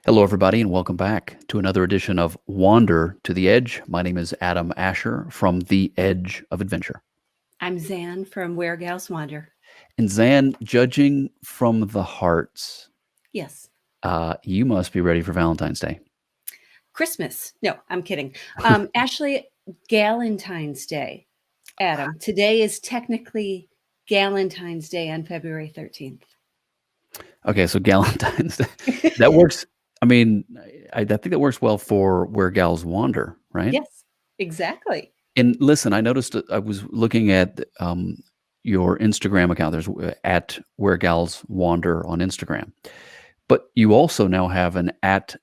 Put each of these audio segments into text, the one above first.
Hello, everybody, and welcome back to another edition of Wander to the Edge. My name is Adam Asher from The Edge of Adventure. I'm Zan from Where Gals Wander. And Zan, judging from the hearts, Yes. you must be ready for Valentine's Day. Christmas. No, I'm kidding. Actually, Galentine's Day, Adam. Today is technically Galentine's Day on February 13th. Okay, so Galentine's Day. That works. I mean, I think that works well for Where Gals Wander, right? Yes, exactly. And listen, I noticed I was looking at your Instagram account. There's at Where Gals Wander on Instagram. But you also now have an at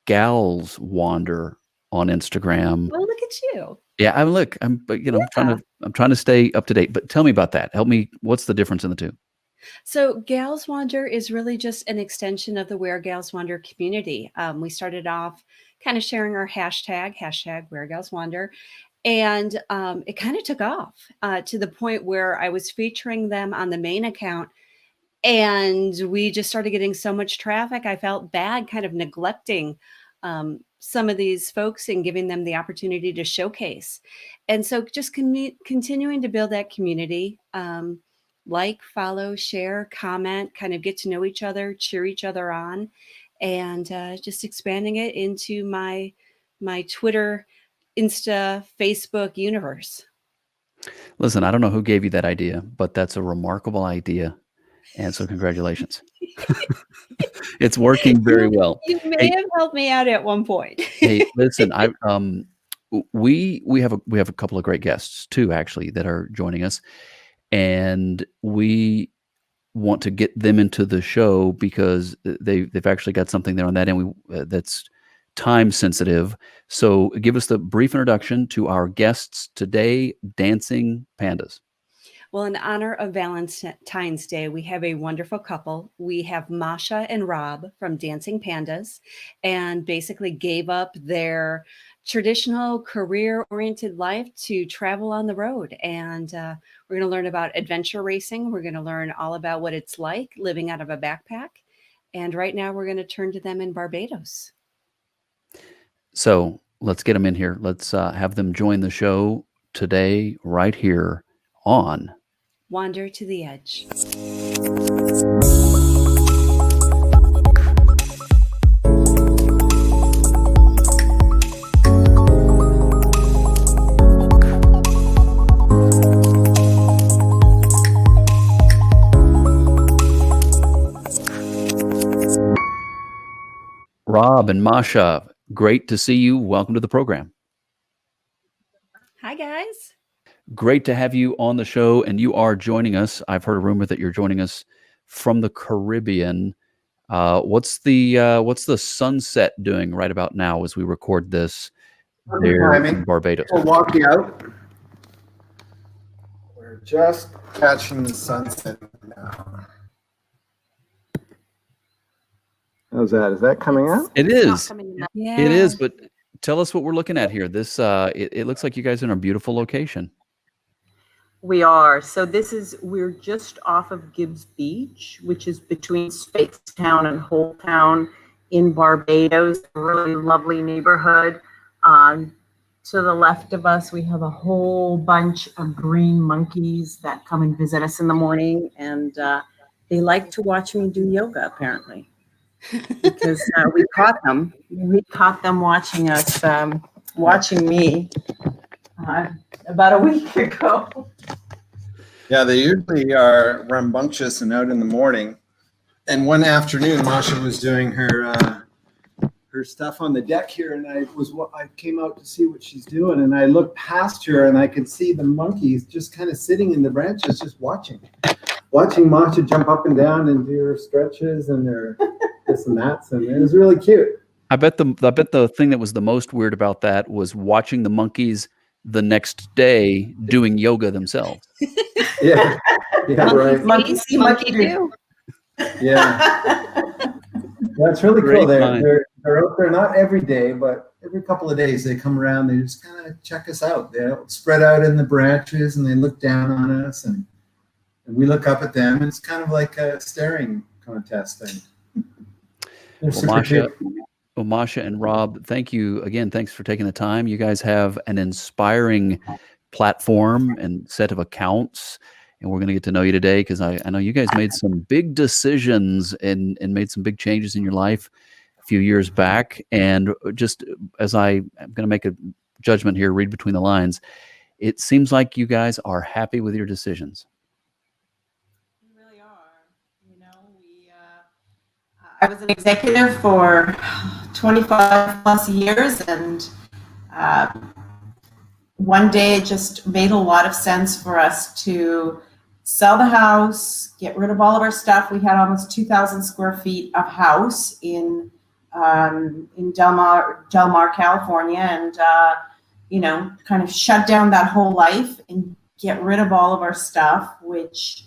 Gals Wander on Instagram. Well, look at you. Yeah, I'm trying to stay up to date. But tell me about that. Help me. What's the difference in the two? So Gals Wander is really just an extension of the Where Gals Wander community. We started off kind of sharing our hashtag Where Gals Wander. And it kind of took off to the point where I was featuring them on the main account. And we just started getting so much traffic. I felt bad kind of neglecting some of these folks and giving them the opportunity to showcase. And so just continuing to build that community, like, follow, share, comment, kind of get to know each other, cheer each other on, and just expanding it into my Twitter, Insta, Facebook universe. Listen, I don't know who gave you that idea, but that's a remarkable idea. And so congratulations. It's working very well. You may have helped me out at one point. Hey, listen, we have a couple of great guests too, actually, that are joining us. And we want to get them into the show because they've actually got something there on that end that's time sensitive. So give us the brief introduction to our guests today, Dancing Pandas. Well, in honor of Valentine's Day, we have a wonderful couple. We have Masha and Rob from Dancing Pandas, and basically gave up their traditional career-oriented life to travel on the road. And we're going to learn about adventure racing. We're going to learn all about what it's like living out of a backpack. And right now we're going to turn to them in Barbados. So let's get them in here. Let's have them join the show today, right here on Wander to the Edge. Rob and Masha. Great to see you. Welcome to the program. Hi, guys. Great to have you on the show, and you are joining us. I've heard a rumor that you're joining us from the Caribbean. What's the sunset doing right about now as we record this there in Barbados? We're walking out. We're just catching the sunset now. How's that? Is that coming out? It is. Yeah. It is. But tell us what we're looking at here. This it looks like you guys are in a beautiful location. We are. So we're just off of Gibbs Beach, which is between Spacetown and Holetown in Barbados. A really lovely neighborhood. To the left of us, we have a whole bunch of green monkeys that come and visit us in the morning. And they like to watch me do yoga, apparently, because we caught them. We caught them watching us, watching me about a week ago. Yeah, they usually are rambunctious and out in the morning. And one afternoon, Masha was doing her stuff on the deck here, and I came out to see what she's doing, and I looked past her, and I could see the monkeys just kind of sitting in the branches, just watching Masha jump up and down and do her stretches and their this and that, and it was really cute. I bet the thing that was the most weird about that was watching the monkeys the next day doing yoga themselves. Yeah, right. Monkey see, monkey do. Yeah, that's really cool. They're out there not every day, but every couple of days they come around. They just kind of check us out. They spread out in the branches and they look down on us, and we look up at them. It's kind of like a staring contest thing. Well, Masha, Well, Masha and Rob, thank you again. Thanks for taking the time. You guys have an inspiring platform and set of accounts, and we're going to get to know you today because I know you guys made some big decisions and made some big changes in your life a few years back. And just as I'm going to make a judgment here, read between the lines, it seems like you guys are happy with your decisions. We really are. You know, I was an executive for 25 plus years, and uh, one day it just made a lot of sense for us to sell the house, get rid of all of our stuff. We had almost 2,000 square feet of house in Del Mar, California, and you know, kind of shut down that whole life and get rid of all of our stuff, which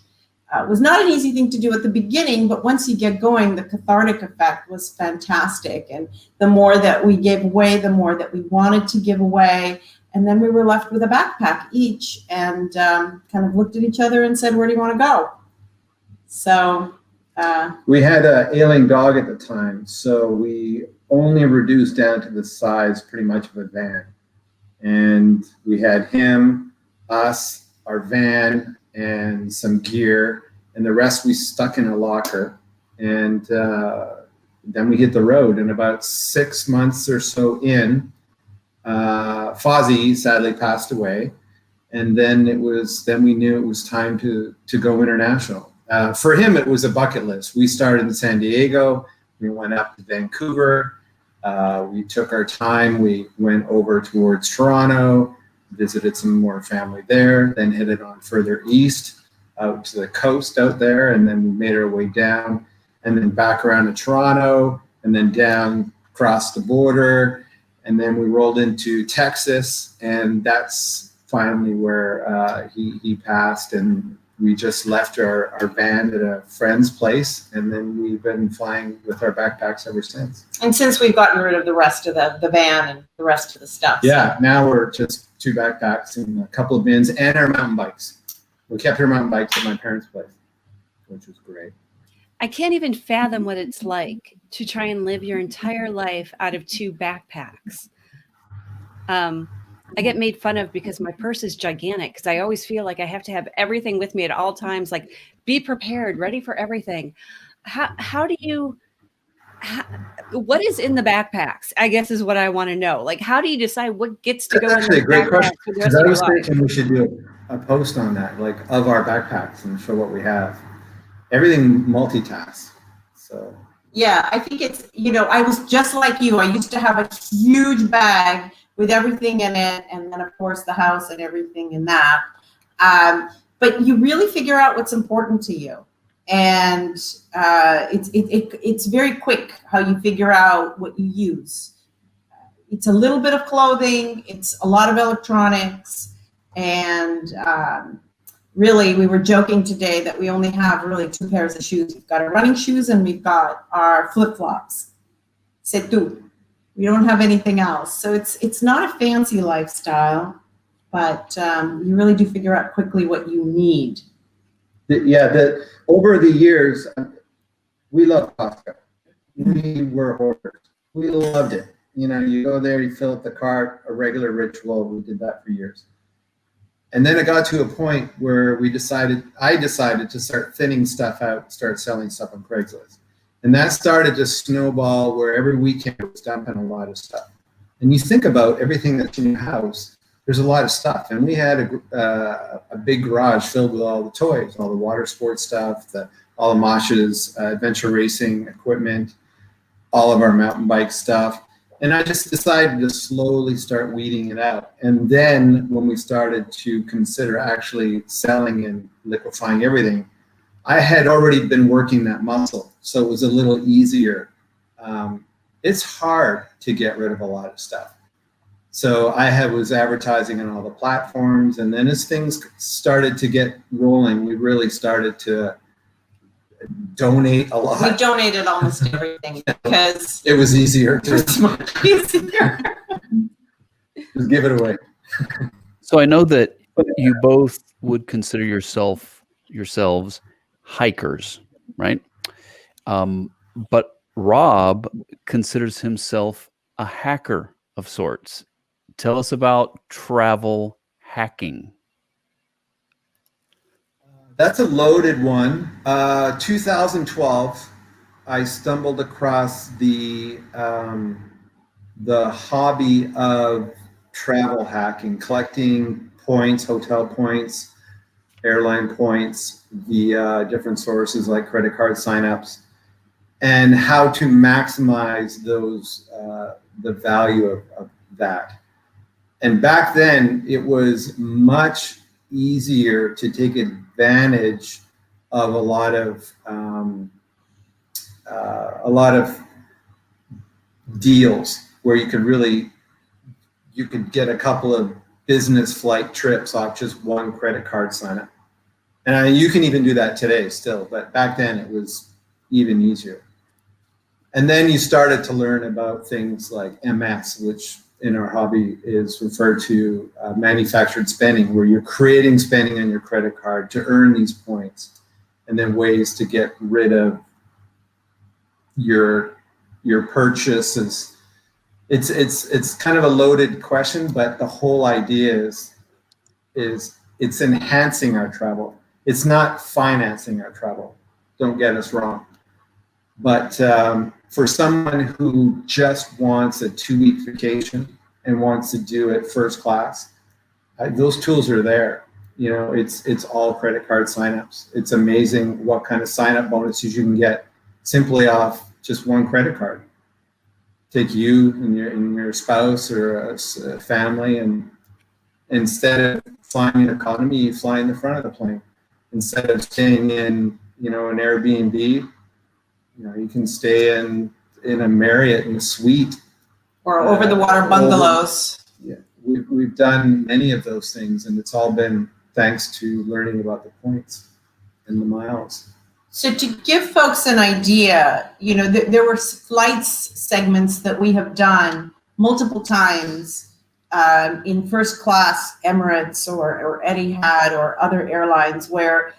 was not an easy thing to do at the beginning, but once you get going, the cathartic effect was fantastic. And the more that we gave away, the more that we wanted to give away. And then we were left with a backpack each, and kind of looked at each other and said, where do you want to go? So we had an ailing dog at the time, so we only reduced down to the size pretty much of a van. And we had him, us, our van, and some gear, and the rest we stuck in a locker. And then we hit the road. And about 6 months or so in, Fozzie sadly passed away, and then we knew it was time to go international. For him, it was a bucket list. We started in San Diego, we went up to Vancouver, we took our time, we went over towards Toronto, visited some more family there, then headed on further east out to the coast out there, and then we made our way down, and then back around to Toronto, and then down across the border. And then we rolled into Texas, and that's finally where he passed. And we just left our band at a friend's place, and then we've been flying with our backpacks ever since. And since we've gotten rid of the rest of the van and the rest of the stuff. Yeah, now we're just 2 backpacks and a couple of bins and our mountain bikes. We kept our mountain bikes at my parents' place, which was great. I can't even fathom what it's like to try and live your entire life out of 2 backpacks. I get made fun of because my purse is gigantic, because I always feel like I have to have everything with me at all times, like be prepared, ready for everything. What is in the backpacks, I guess, is what I want to know. Like, how do you decide what gets to go in the backpack for the rest of your life? I was thinking we should do a post on that, like of our backpacks, and show what we have. Everything multitasks. So yeah, I think it's, you know, I was just like you. I used to have a huge bag with everything in it, and then of course the house and everything in that. But you really figure out what's important to you, and it's very quick how you figure out what you use. It's a little bit of clothing, it's a lot of electronics, and really, we were joking today that we only have really 2 pairs of shoes. We've got our running shoes and we've got our flip-flops. C'est tout. We don't have anything else. So it's not a fancy lifestyle, but you really do figure out quickly what you need. Over the years, we love Costco. We were hoarders. We loved it. You know, you go there, you fill up the cart, a regular ritual. We did that for years. And then it got to a point where I decided to start thinning stuff out, start selling stuff on Craigslist. And that started to snowball where every weekend I was dumping a lot of stuff. And you think about everything that's in your house, there's a lot of stuff. And we had a big garage filled with all the toys, all the water sports stuff, all of Masha's adventure racing equipment, all of our mountain bike stuff. And I just decided to slowly start weeding it out. And then when we started to consider actually selling and liquefying everything, I had already been working that muscle, so it was a little easier. It's hard to get rid of a lot of stuff. So I was advertising on all the platforms, and then as things started to get rolling, we really started to donate a lot. We donated almost everything because it was easier to easier. just give it away. So I know that you both would consider yourselves hikers, right? But Rob considers himself a hacker of sorts. Tell us about travel hacking. That's a loaded one. 2012, I stumbled across the hobby of travel hacking, collecting points, hotel points, airline points via different sources like credit card signups, and how to maximize those the value of that. And back then, it was much easier to take advantage of a lot of deals where you could get a couple of business flight trips off just one credit card sign up. And you can even do that today still, but back then it was even easier. And then you started to learn about things like MS, which in our hobby is referred to manufactured spending, where you're creating spending on your credit card to earn these points, and then ways to get rid of your purchases. It's kind of a loaded question, but the whole idea is it's enhancing our travel. It's not financing our travel. Don't get us wrong. But for someone who just wants a 2-week vacation and wants to do it first class, those tools are there. You know, it's all credit card signups. It's amazing what kind of sign-up bonuses you can get simply off just one credit card. Take you and your spouse or a family, and instead of flying in economy, you fly in the front of the plane. Instead of staying in, an Airbnb, you can stay in a Marriott in a suite. Or over the water bungalows. Yeah, we've done many of those things, and it's all been thanks to learning about the points and the miles. So to give folks an idea, there were flights segments that we have done multiple times in first class Emirates or Etihad or other airlines where,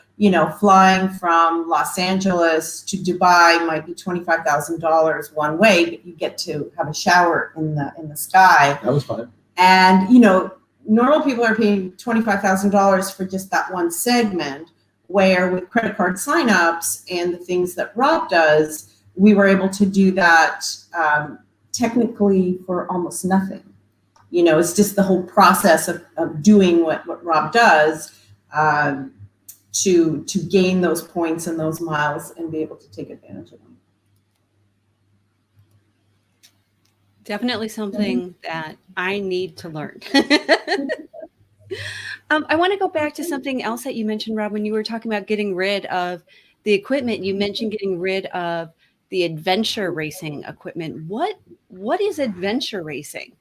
flying from Los Angeles to Dubai might be $25,000 one way, but you get to have a shower in the sky. That was fun. And, normal people are paying $25,000 for just that one segment, where with credit card signups and the things that Rob does, we were able to do that technically for almost nothing. It's just the whole process of doing what Rob does to gain those points and those miles and be able to take advantage of them. Definitely something that I need to learn. I want to go back to something else that you mentioned, Rob, when you were talking about getting rid of the equipment. You mentioned getting rid of the adventure racing equipment. What is adventure racing?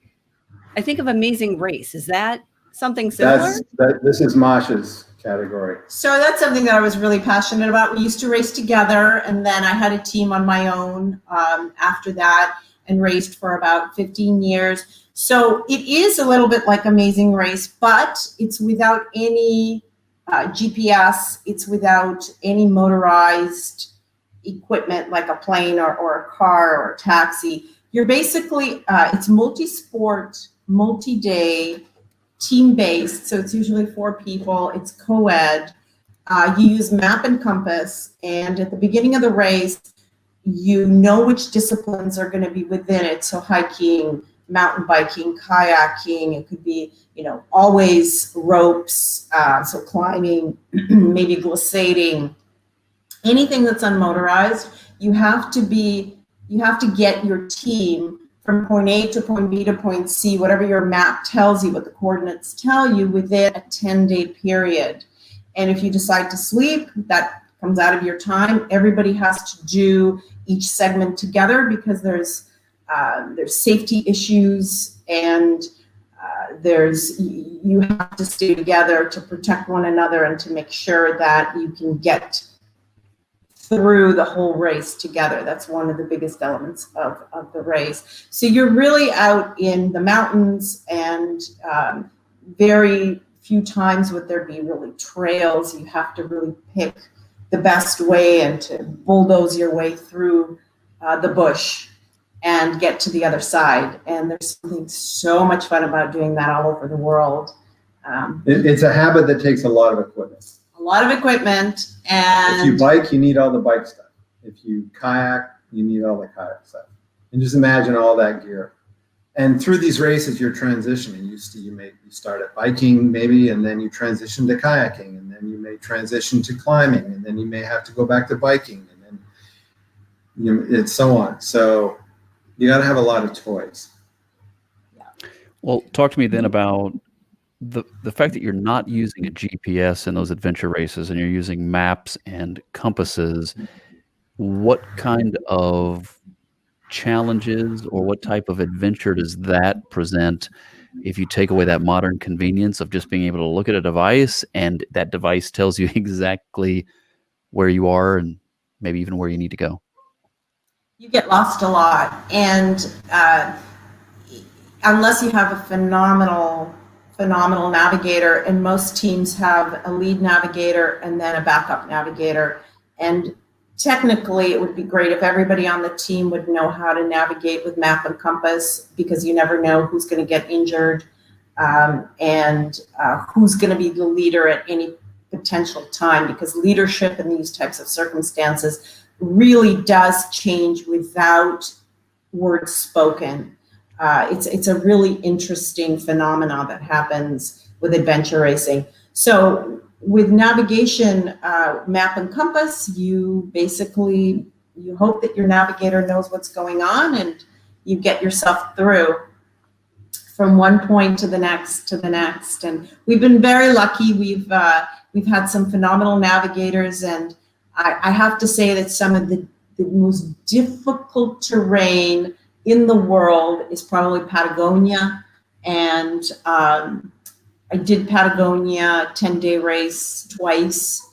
I think of Amazing Race. Is that something similar? This is Masha's category. So that's something that I was really passionate about. We used to race together, and then I had a team on my own after that and raced for about 15 years. So it is a little bit like Amazing Race, but it's without any GPS. It's without any motorized equipment like a plane or a car or a taxi. You're basically, it's multi-sport, multi-day, team-based. So it's usually 4 people. It's co-ed. You use map and compass. And at the beginning of the race, you know which disciplines are going to be within it. So hiking, mountain biking, kayaking, it could be, always ropes, so climbing, maybe glissading, anything that's unmotorized. You have to get your team from point A to point B to point C, whatever your map tells you, what the coordinates tell you, within a 10-day period. And if you decide to sleep, that comes out of your time. Everybody has to do each segment together because there's safety issues, and you have to stay together to protect one another and to make sure that you can get through the whole race together. That's one of the biggest elements of the race. So you're really out in the mountains, and very few times would there be really trails. You have to really pick the best way and to bulldoze your way through the bush and get to the other side. And there's something so much fun about doing that all over the world. It's a habit that takes a lot of equipment. A lot of equipment. And if you bike, you need all the bike stuff. If you kayak, you need all the kayak stuff. And just imagine all that gear. And through these races, you're transitioning. You start at biking maybe, and then you transition to kayaking, and then you may transition to climbing, and then you may have to go back to biking, and then it's so on. So you got to have a lot of toys. Well, talk to me then about the fact that you're not using a GPS in those adventure races and you're using maps and compasses. What kind of challenges or what type of adventure does that present if you take away that modern convenience of just being able to look at a device and that device tells you exactly where you are and maybe even where you need to go? You get lost a lot. And unless you have a phenomenal navigator, and most teams have a lead navigator and then a backup navigator. And technically, it would be great if everybody on the team would know how to navigate with map and compass, because you never know who's going to get injured and who's going to be the leader at any potential time, because leadership in these types of circumstances really does change without words spoken. It's a really interesting phenomenon that happens with adventure racing. So with navigation, map and compass, you hope that your navigator knows what's going on and you get yourself through from one point to the next. And we've been very lucky. We've had some phenomenal navigators, and I have to say that some of the most difficult terrain in the world is probably Patagonia. And I did Patagonia 10-day race twice,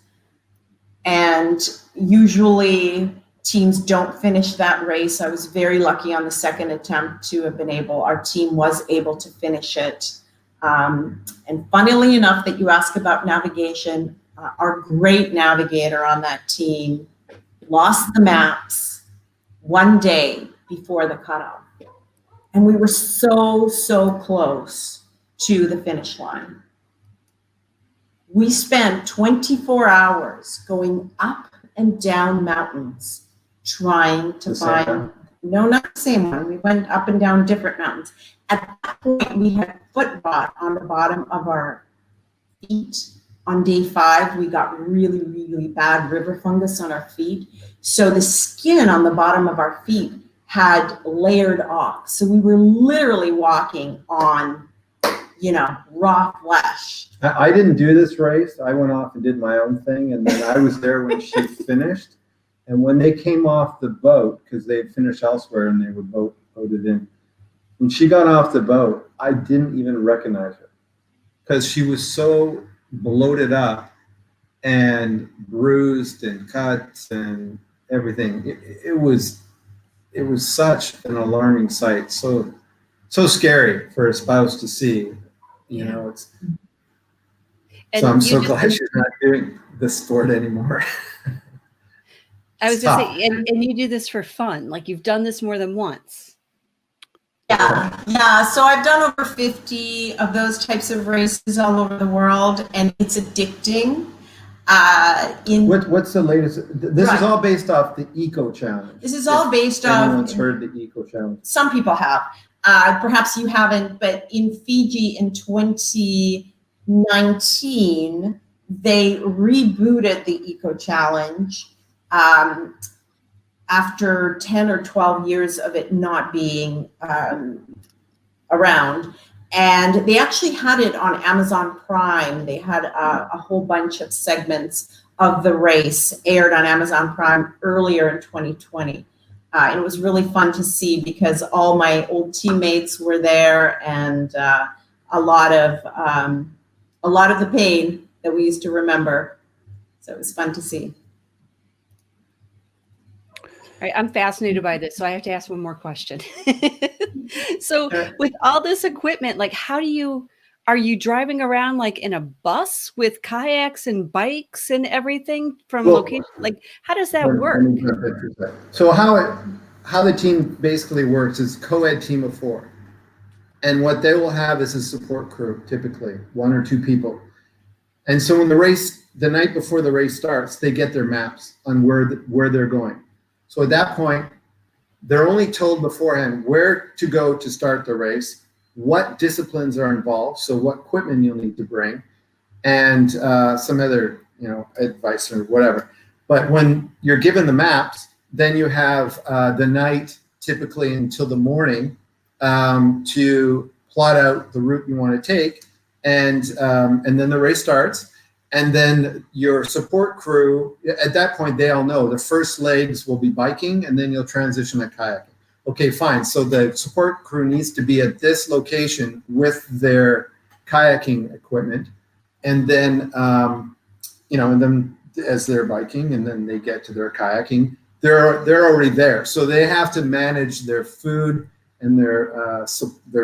and usually teams don't finish that race. I was very lucky on the second attempt to have been our team was able to finish it. And funnily enough that you ask about navigation, our great navigator on that team lost the maps one day before the cutoff. And we were so close to the finish line. We spent 24 hours going up and down mountains trying to find, no, not the same one. We went up and down different mountains. At that point, we had foot rot on the bottom of our feet. On day 5, we got really bad river fungus on our feet. So the skin on the bottom of our feet had layered off. So we were literally walking on, raw flesh. I didn't do this race. I went off and did my own thing, and then I was there when she finished. And when they came off the boat, because they had finished elsewhere and they were boated in, when she got off the boat, I didn't even recognize her because she was so bloated up and bruised and cut and everything. It was such an alarming sight. So scary for a spouse to see. So I'm so glad she's not doing this sport anymore. I was going to say, and you do this for fun. Like, you've done this more than once. Yeah. So I've done over 50 of those types of races all over the world, and it's addicting. What's the latest? This is all based off the Eco Challenge. This is all based off. Anyone's heard the Eco Challenge? Some people have. Perhaps you haven't, but in Fiji in 2019, they rebooted the Eco Challenge after 10 or 12 years of it not being around. And they actually had it on Amazon Prime. They had a whole bunch of segments of the race aired on Amazon Prime earlier in 2020. And it was really fun to see because all my old teammates were there, and a lot of the pain that we used to remember. So it was fun to see. All right, I'm fascinated by this, so I have to ask one more question. So with all this equipment, like, are you driving around like in a bus with kayaks and bikes and everything from location? Like, how does that work? So how how the team basically works is co-ed team of 4. And what they will have is a support crew, typically 1 or 2 people. And so when the night before the race starts, they get their maps on where they're going. So at that point, they're only told beforehand where to go to start the race, what disciplines are involved, so what equipment you'll need to bring, and some other, advice or whatever. But when you're given the maps, then you have the night, typically until the morning, to plot out the route you want to take, and then the race starts. And then your support crew, at that point, they all know the first legs will be biking, and then you'll transition to kayaking. Okay, fine. So the support crew needs to be at this location with their kayaking equipment, and then and then as they're biking, and then they get to their kayaking, they're already there. So they have to manage their food and their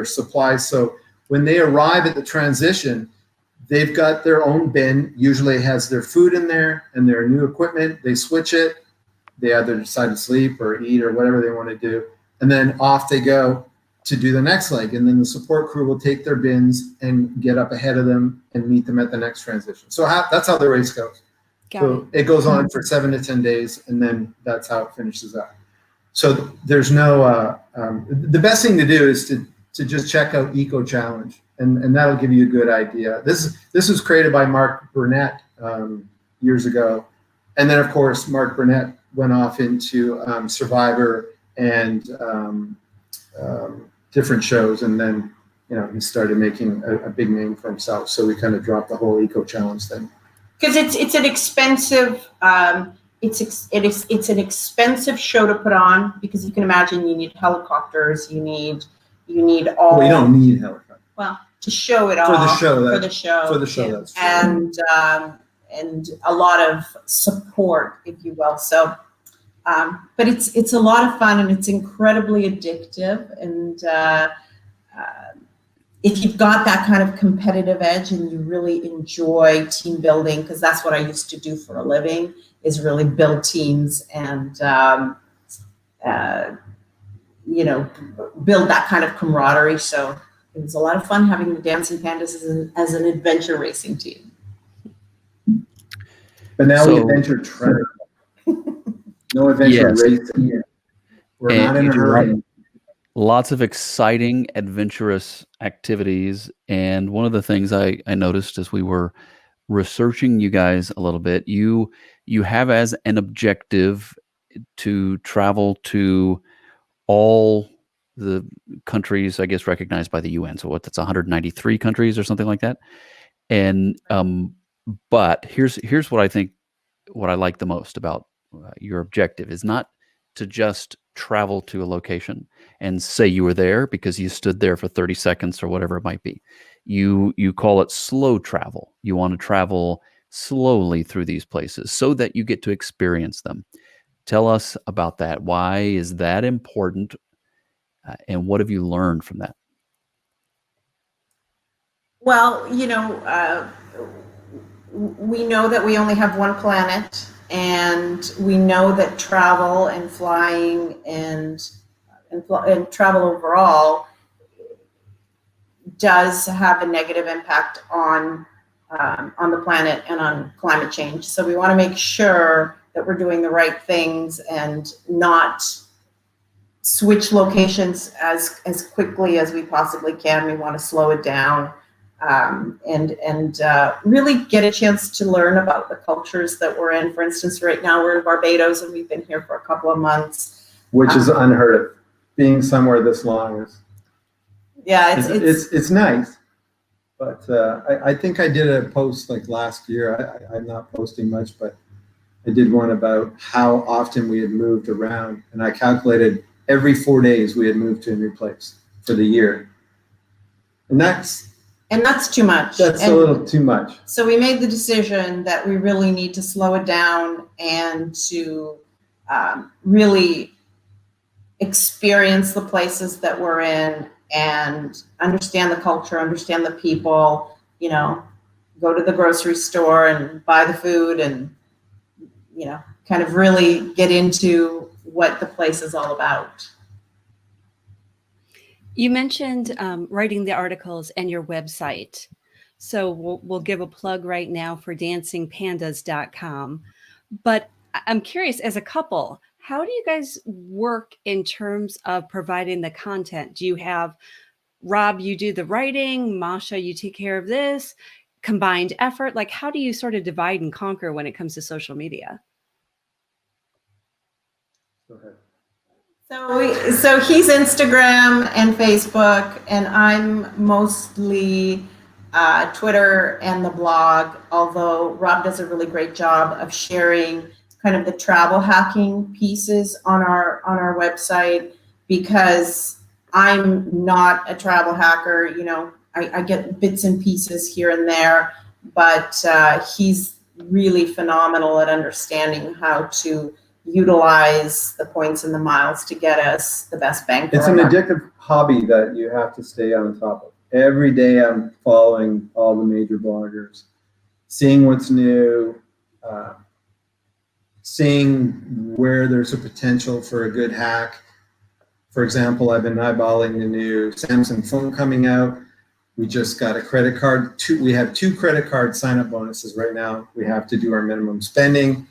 supplies. So when they arrive at the transition, they've got their own bin. Usually it has their food in there and their new equipment. They switch it. They either decide to sleep or eat or whatever they want to do. And then off they go to do the next leg. And then the support crew will take their bins and get up ahead of them and meet them at the next transition. So that's how the race goes. So it goes on for 7 to 10 days, and then that's how it finishes up. So there's no, the best thing to do is to just check out Eco Challenge, and that'll give you a good idea. This was created by Mark Burnett years ago. And then, of course, Mark Burnett went off into Survivor and different shows, and then he started making a big name for himself. So we kind of dropped the whole Eco Challenge thing. Because it's an expensive it's an expensive show to put on, because you can imagine you need helicopters, you need all. Well, you don't need helicopters. Well, to show it For all the show. that's true. And a lot of support, if you will. So, but it's a lot of fun, and it's incredibly addictive. And if you've got that kind of competitive edge and you really enjoy team building, because that's what I used to do for a living, is really build teams and build that kind of camaraderie. So it was a lot of fun having the Dancing Pandas as an adventure racing team. But now we adventure travel. No adventure racing. We're not in a hurry. Lots of exciting, adventurous activities. And one of the things I noticed as we were researching you guys a little bit, you have as an objective to travel to all the countries, I guess, recognized by the UN. So that's 193 countries or something like that. And but here's what I think, what I like the most about your objective is not to just travel to a location and say you were there because you stood there for 30 seconds or whatever it might be. You call it slow travel. You want to travel slowly through these places so that you get to experience them. Tell us about that. Why is that important? And what have you learned from that? Well, we know that we only have one planet, and we know that travel and flying and travel overall does have a negative impact on the planet and on climate change. So we want to make sure that we're doing the right things and not switch locations as quickly as we possibly can. We want to slow it down. And really get a chance to learn about the cultures that we're in. For instance, right now we're in Barbados, and we've been here for a couple of months. Which is unheard of. Being somewhere this long is. Yeah, it's nice, but I think I did a post like last year. I'm not posting much, but I did one about how often we had moved around, and I calculated every 4 days we had moved to a new place for the year, and that's too much. That's a little too much. So we made the decision that we really need to slow it down and to really experience the places that we're in and understand the culture, understand the people, go to the grocery store and buy the food and, kind of really get into what the place is all about. You mentioned writing the articles and your website. So we'll give a plug right now for dancingpandas.com. But I'm curious, as a couple, how do you guys work in terms of providing the content? Do you have Rob, you do the writing, Masha, you take care of this, combined effort? Like, how do you sort of divide and conquer when it comes to social media? Go ahead. So he's Instagram and Facebook, and I'm mostly Twitter and the blog, although Rob does a really great job of sharing kind of the travel hacking pieces on our website, because I'm not a travel hacker. You know, I get bits and pieces here and there, but he's really phenomenal at understanding how to utilize the points and the miles to get us the best bang for It's our an buck. addictive hobby that you have to stay on top of. Every day I'm following all the major bloggers, seeing what's new, seeing where there's a potential for a good hack. For example, I've been eyeballing the new Samsung phone coming out. We just got a credit card. We have 2 credit card sign-up bonuses right now. We have to do our minimum spending.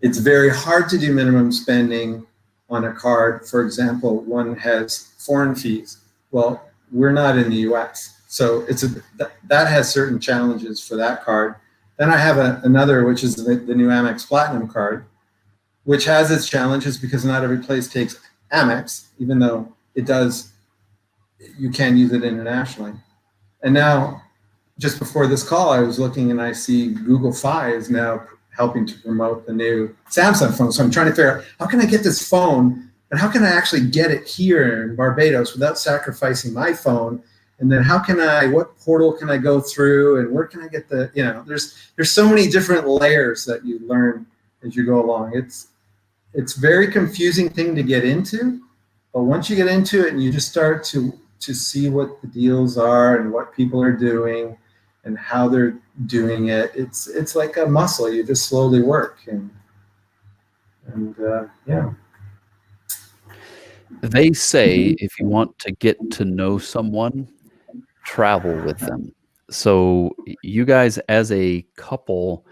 It's very hard to do minimum spending on a card. For example, one has foreign fees. Well, we're not in the US, so that has certain challenges for that card. Then I have another, which is the new Amex Platinum card, which has its challenges because not every place takes Amex, even though it does, you can use it internationally. And now, just before this call, I was looking and I see Google Fi is now helping to promote the new Samsung phone. So I'm trying to figure out, how can I get this phone, and how can I actually get it here in Barbados without sacrificing my phone? And then what portal can I go through, and where can I get there's so many different layers that you learn as you go along. It's very confusing thing to get into, but once you get into it and you just start to see what the deals are and what people are doing and how they're doing it, it's like a muscle. You just slowly work, and yeah. They say if you want to get to know someone, travel with them. So you guys as a couple,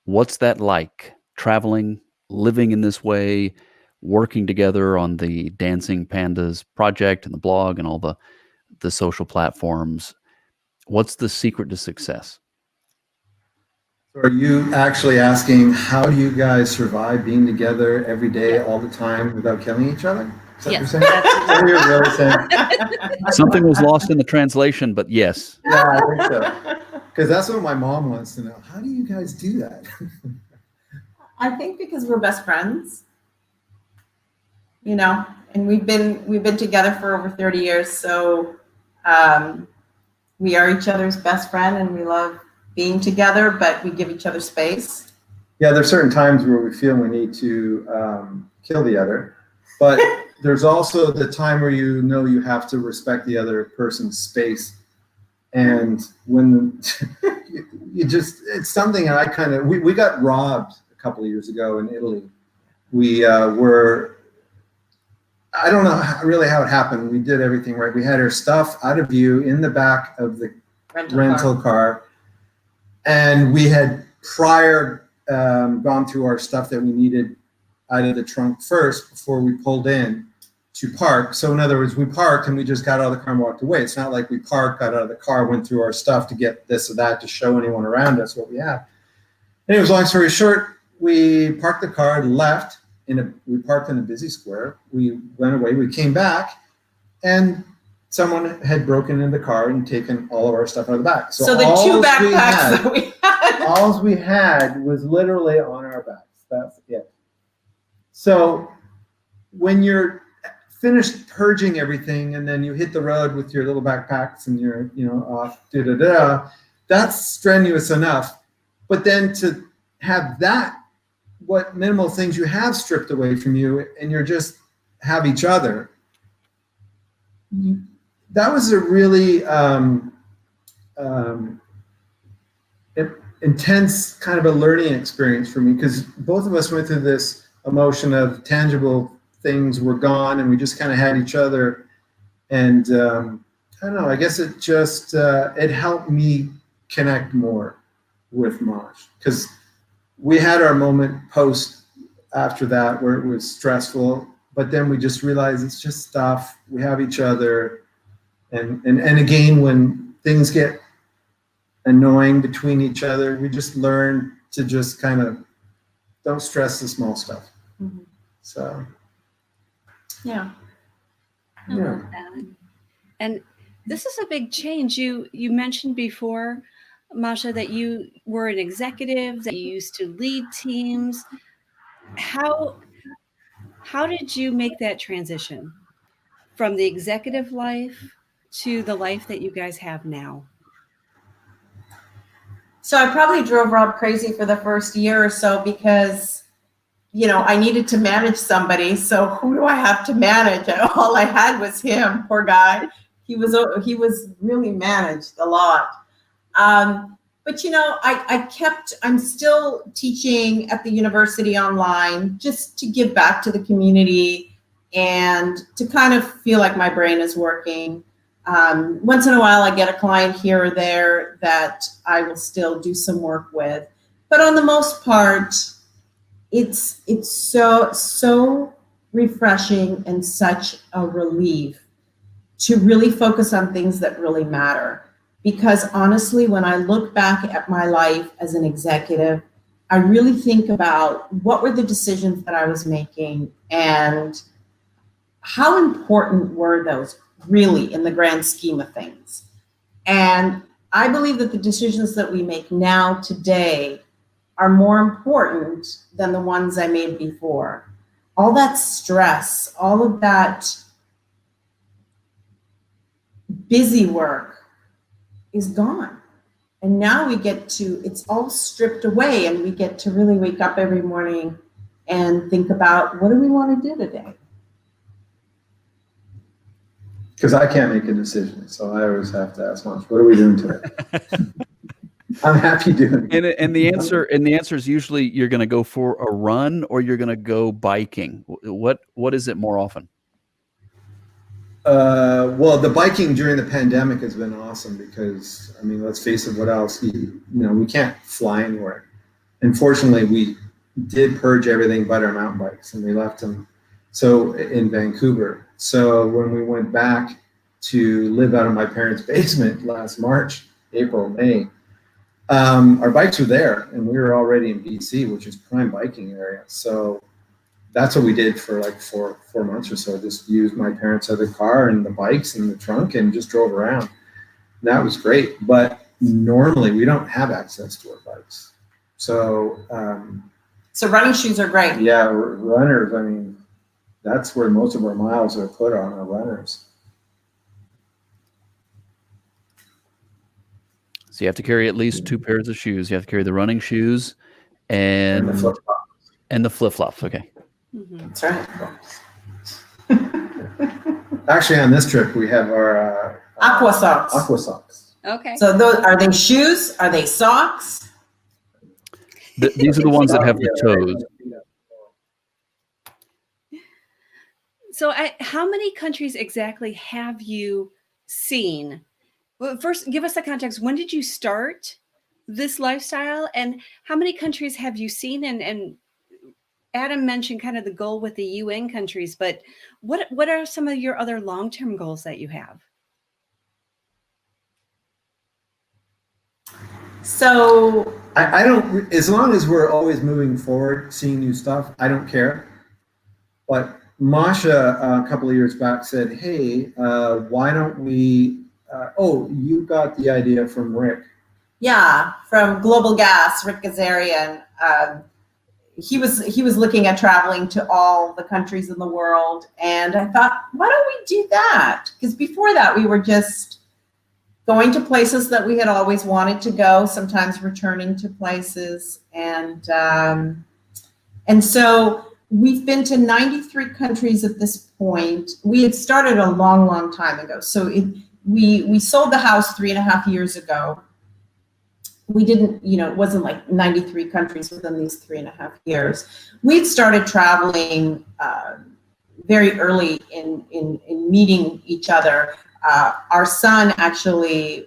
what's that like? Traveling, living in this way, working together on the Dancing Pandas project and the blog and all the social platforms. What's the secret to success? So are you actually asking, how do you guys survive being together every day, all the time, without killing each other? Is that Yes, what you're saying? Is that what you're really saying? Something was lost in the translation, but yes. Yeah, I think so. Because that's what my mom wants to know. How do you guys do that? I think because we're best friends, and we've been together for over 30 years, so we are each other's best friend, and we love being together, but we give each other space. Yeah, there's certain times where we feel we need to kill the other, but there's also the time where you have to respect the other person's space. And when it's something we got robbed a couple of years ago in Italy. We I don't know really how it happened. We did everything right. We had our stuff out of view in the back of the rental car. And we had prior gone through our stuff that we needed out of the trunk first before we pulled in to park. So in other words, we parked and we just got out of the car and walked away. It's not like we parked, got out of the car, went through our stuff to get this or that to show anyone around us what we have. Anyways, long story short, we parked the car, left, we parked in a busy square. We went away, we came back, and someone had broken into the car and taken all of our stuff out of the back. So the 2 backpacks that we had. All we had was literally on our backs. That's it. So when you're finished purging everything and then you hit the road with your little backpacks and you're off, that's strenuous enough. But then to have what minimal things you have stripped away from you, and you're just have each other, that was a really intense kind of a learning experience for me, because both of us went through this emotion of tangible things were gone, and we just kind of had each other. And I don't know, I guess it just it helped me connect more with Mosh, because we had our moment post after that where it was stressful, but then we just realized it's just stuff. We have each other, and again, when things get annoying between each other, we just learn to just kind of don't stress the small stuff. Mm-hmm. So Yeah. I love that. And this is a big change. You mentioned before, Masha, that you were an executive, that you used to lead teams. How did you make that transition from the executive life to the life that you guys have now? So I probably drove Rob crazy for the first year or so because, I needed to manage somebody. So who do I have to manage? And all I had was him, poor guy. He was really managed a lot. But I'm still teaching at the university online just to give back to the community and to kind of feel like my brain is working. Once in a while, I get a client here or there that I will still do some work with. But on the most part, it's so refreshing and such a relief to really focus on things that really matter. Because honestly, when I look back at my life as an executive, I really think about what were the decisions that I was making and how important were those really in the grand scheme of things. And I believe that the decisions that we make now today are more important than the ones I made before. All that stress, all of that busy work is gone. And now it's all stripped away, and we get to really wake up every morning and think about, what do we want to do today? because I can't make a decision, so I always have to ask Mosh, what are we doing today? I'm happy doing it. And the answer is usually you're going to go for a run or you're going to go biking. What is it more often? Well, the biking during the pandemic has been awesome because, I mean, let's face it, what else? We can't fly anywhere. Unfortunately, we did purge everything but our mountain bikes, and we left them in Vancouver. So when we went back to live out of my parents' basement last March, April, May, our bikes were there, and we were already in BC, which is prime biking area. So that's what we did for like four months or so. Just used my parents' other car and the bikes in the trunk and just drove around. And that was great. But normally we don't have access to our bikes. So running shoes are great. Yeah, runners, I mean, that's where most of our miles are put on our runners. So you have to carry at least 2 pairs of shoes. You have to carry the running shoes and the flip-flops. Okay. Mm-hmm. That's right. Actually, on this trip, we have our Aqua socks. Aqua socks. Okay. So are they shoes? Are they socks? These are the ones that have the toes. So how many countries exactly have you seen? Well, first, give us the context. When did you start this lifestyle, and how many countries have you seen? And Adam mentioned kind of the goal with the UN countries, but what are some of your other long-term goals that you have? So I don't, as long as we're always moving forward, seeing new stuff, I don't care. But Masha, a couple of years back, said, hey, why don't we, you got the idea from Rick. Yeah, from Global Gas, Rick Gazarian. He was looking at traveling to all the countries in the world, and I thought, why don't we do that? Because before that, we were just going to places that we had always wanted to go, sometimes returning to places, and so we've been to 93 countries at this point. We had started a long, long time ago. So we sold the house 3.5 years ago. We didn't, it wasn't like 93 countries within these 3.5 years. We'd started traveling very early in meeting each other. Our son actually,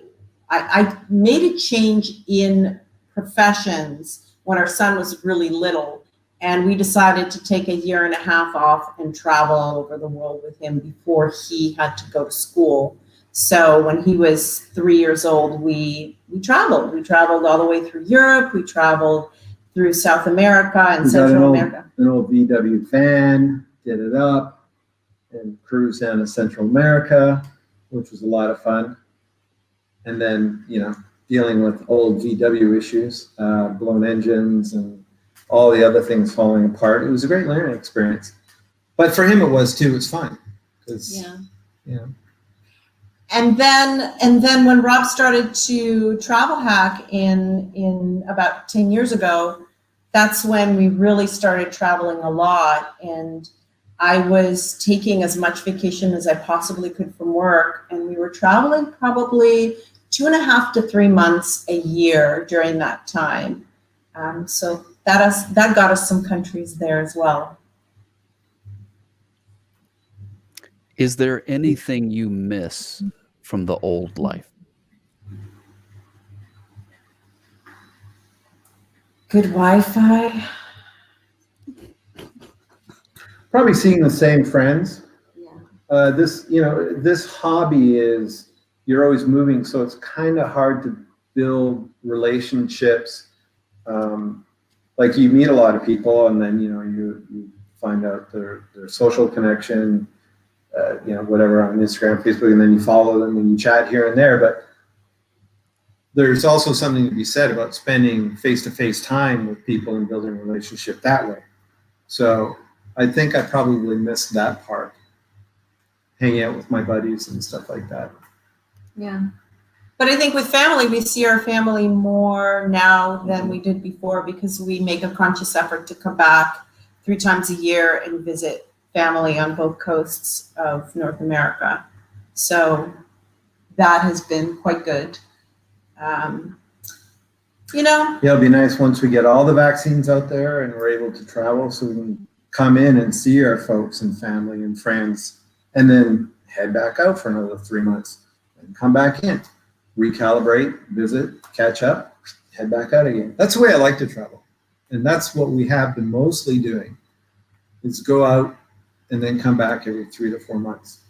I made a change in professions when our son was really little, and we decided to take a year and a half off and travel all over the world with him before he had to go to school. So when he was 3 years old, we traveled. We traveled all the way through Europe. We traveled through South America and Central America. An old VW van, did it up, and cruised down to Central America, which was a lot of fun. And then, dealing with old VW issues, blown engines and all the other things falling apart. It was a great learning experience. But for him it was too. It was fun. And then when Rob started to travel hack in about 10 years ago, that's when we really started traveling a lot. And I was taking as much vacation as I possibly could from work. And we were traveling probably 2.5 to 3 months a year during that time. So that got us some countries there as well. Is there anything you miss from the old life? Good Wi-Fi. Probably seeing the same friends. Yeah. This hobby is, you're always moving, so it's kind of hard to build relationships. Like you meet a lot of people, and then you find out their social connection, whatever, on Instagram, Facebook, and then you follow them and you chat here and there. But there's also something to be said about spending face-to-face time with people and building a relationship that way. So I think I probably missed that part, hanging out with my buddies and stuff like that. Yeah. But I think with family, we see our family more now than we did before, because we make a conscious effort to come back 3 times a year and visit family on both coasts of North America. So that has been quite good. Yeah, it'll be nice once we get all the vaccines out there and we're able to travel, so we can come in and see our folks and family and friends, and then head back out for another 3 months and come back in, recalibrate, visit, catch up, head back out again. That's the way I like to travel. And that's what we have been mostly doing, is go out and then come back every 3 to 4 months.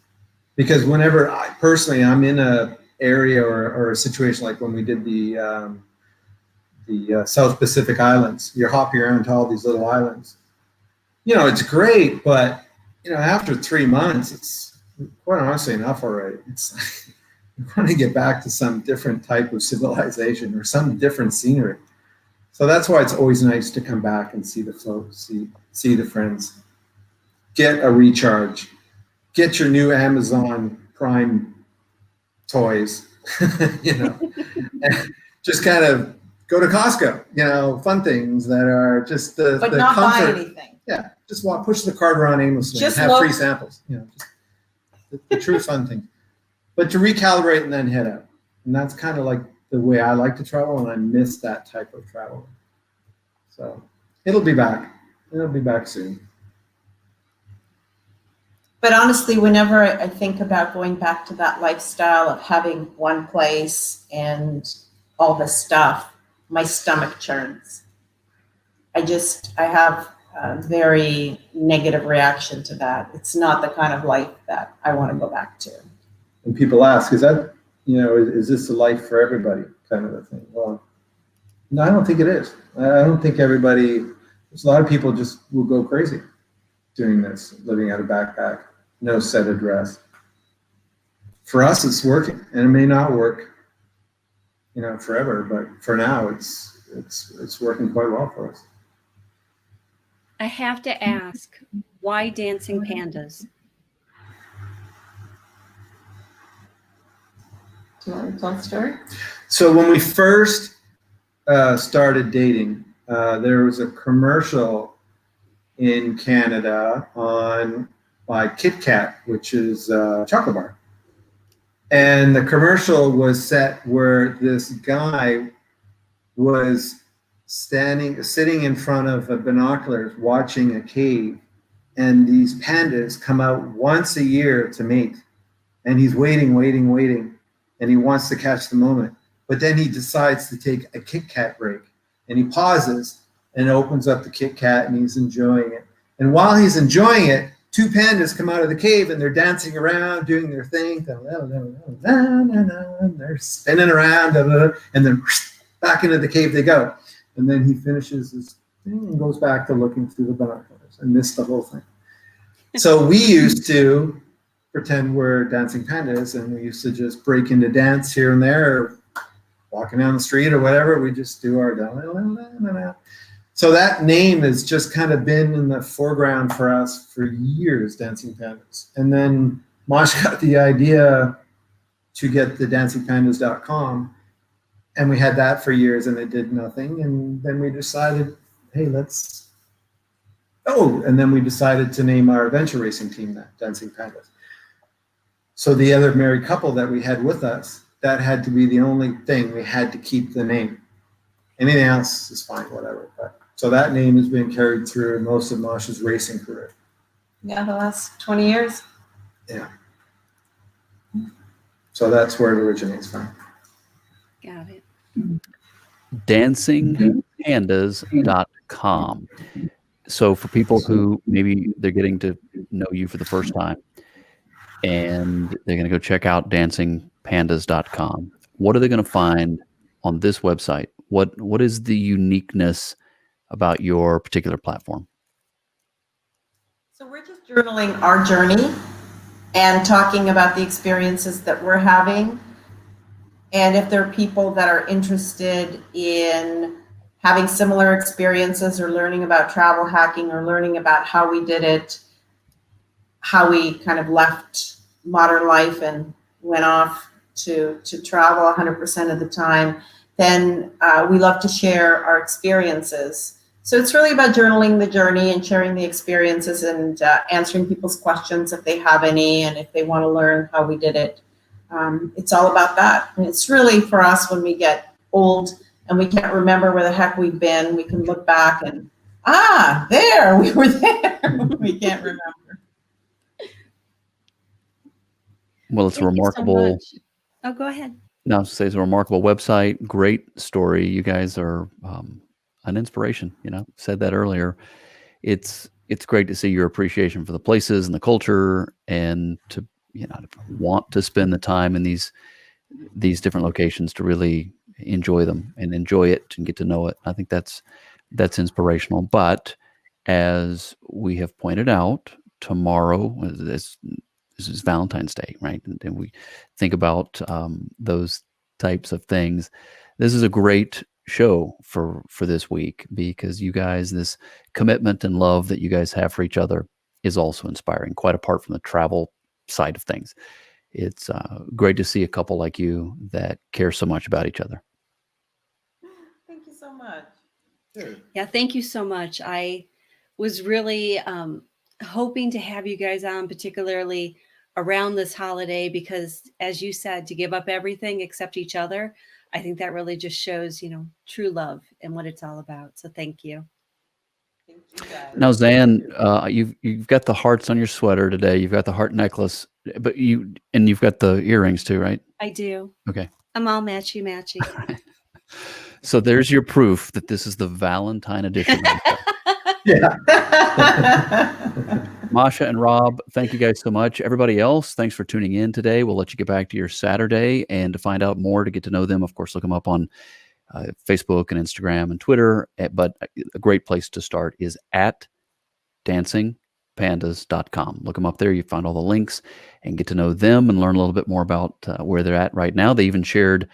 Because whenever I'm in a area or a situation, like when we did the South Pacific Islands, you're hopping around to all these little islands. It's great, but after 3 months, it's quite honestly enough already. It's you want to get back to some different type of civilization or some different scenery. So that's why it's always nice to come back and see the folks, see the friends, get a recharge, get your new Amazon Prime toys, and just kind of go to Costco, fun things that are just the not comfort. buy anything. Yeah, just push the cart around aimlessly and have free samples. Just the true fun thing. But to recalibrate and then head out. And that's kind of like the way I like to travel, and I miss that type of travel. So it'll be back. It'll be back soon. But honestly, whenever I think about going back to that lifestyle of having one place and all the stuff, my stomach churns. I have a very negative reaction to that. It's not the kind of life that I want to go back to. And people ask, is that, is this a life for everybody kind of a thing? Well, no, I don't think it is. I don't think everybody, there's a lot of people just will go crazy doing this, living out of backpack, no set address. For us, it's working, and it may not work, forever, but for now, it's working quite well for us. I have to ask, why dancing pandas? Do you want to tell the story? So when we first started dating, there was a commercial in Canada by Kit Kat, which is a chocolate bar. And the commercial was set where this guy was sitting in front of binoculars watching a cave, and these pandas come out once a year to mate. And he's waiting, and he wants to catch the moment. But then he decides to take a Kit Kat break, and he pauses and opens up the Kit Kat, and he's enjoying it. And while he's enjoying it, two pandas come out of the cave, and they're dancing around, doing their thing. They're spinning around, and then back into the cave they go. And then he finishes his thing and goes back to looking through the binoculars and missed the whole thing. So we used to pretend we're dancing pandas, and we used to just break into dance here and there, or walking down the street or whatever. We just do our da. So that name has just kind of been in the foreground for us for years, Dancing Pandas. And then Masha got the idea to get the dancingpandas.com, and we had that for years, and it did nothing. And then we decided, hey, and then we decided to name our adventure racing team that, Dancing Pandas. So the other married couple that we had with us, that had to be the only thing. We had to keep the name. Anything else is fine, whatever. So that name has been carried through most of Masha's racing career. Yeah, the last 20 years. Yeah. So that's where it originates from. Got it. dancingpandas.com. So for people who maybe they're getting to know you for the first time, and they're going to go check out dancingpandas.com, what are they going to find on this website? What is the uniqueness about your particular platform? So we're just journaling our journey and talking about the experiences that we're having. And if there are people that are interested in having similar experiences, or learning about travel hacking, or learning about how we did it, how we kind of left modern life and went off to travel 100% of the time, then we love to share our experiences. So it's really about journaling the journey and sharing the experiences, and answering people's questions if they have any, and if they want to learn how we did it. It's all about that. And it's really, for us, when we get old and we can't remember where the heck we've been, we can look back and, there, we were there. We can't remember. Well, it's Thank a you so remarkable. much. Oh, go ahead. No, I was gonna say it's a remarkable website. Great story. You guys are an inspiration. Said that earlier. It's great to see your appreciation for the places and the culture, and to want to spend the time in these different locations to really enjoy them and enjoy it and get to know it. I think that's inspirational. But as we have pointed out, tomorrow this is Valentine's Day, right? And we think about those types of things. This is a great show for this week, because you guys, this commitment and love that you guys have for each other is also inspiring, quite apart from the travel side of things. It's great to see a couple like you that care so much about each other. Thank you so much. Sure. Yeah, thank you so much. I was really hoping to have you guys on, particularly around this holiday, because, as you said, to give up everything except each other, I think that really just shows, true love and what it's all about. So thank you. Thank you, guys. Now, Zan, you've got the hearts on your sweater today. You've got the heart necklace, but you've got the earrings too, right? I do. Okay. I'm all matchy. So there's your proof that this is the Valentine edition. Yeah. Masha and Rob, thank you guys so much. Everybody else, thanks for tuning in today. We'll let you get back to your Saturday, and to find out more, to get to know them, of course, look them up on Facebook and Instagram and Twitter. But a great place to start is at dancingpandas.com. Look them up there. You find all the links and get to know them and learn a little bit more about where they're at right now. They even shared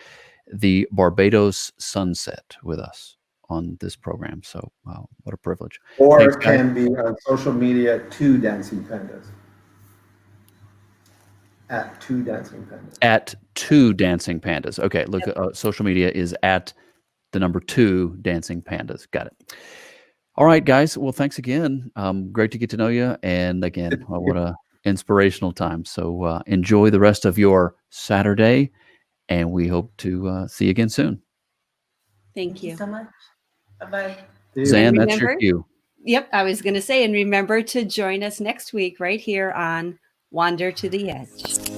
the Barbados sunset with us on this program. So what a privilege. Or Thanks, it can be on social media, two Dancing Pandas. At two Dancing Pandas. At two Dancing Pandas. Okay, look, social media is at the number 2 Dancing Pandas. Got it. All right, guys. Well, thanks again. Great to get to know you. And again, what a inspirational time. So enjoy the rest of your Saturday, and we hope to see you again soon. Thank you. so much. Bye-bye. Zan, that's Remember, your cue. Yep, I was going to say, and remember to join us next week right here on Wander to the Edge.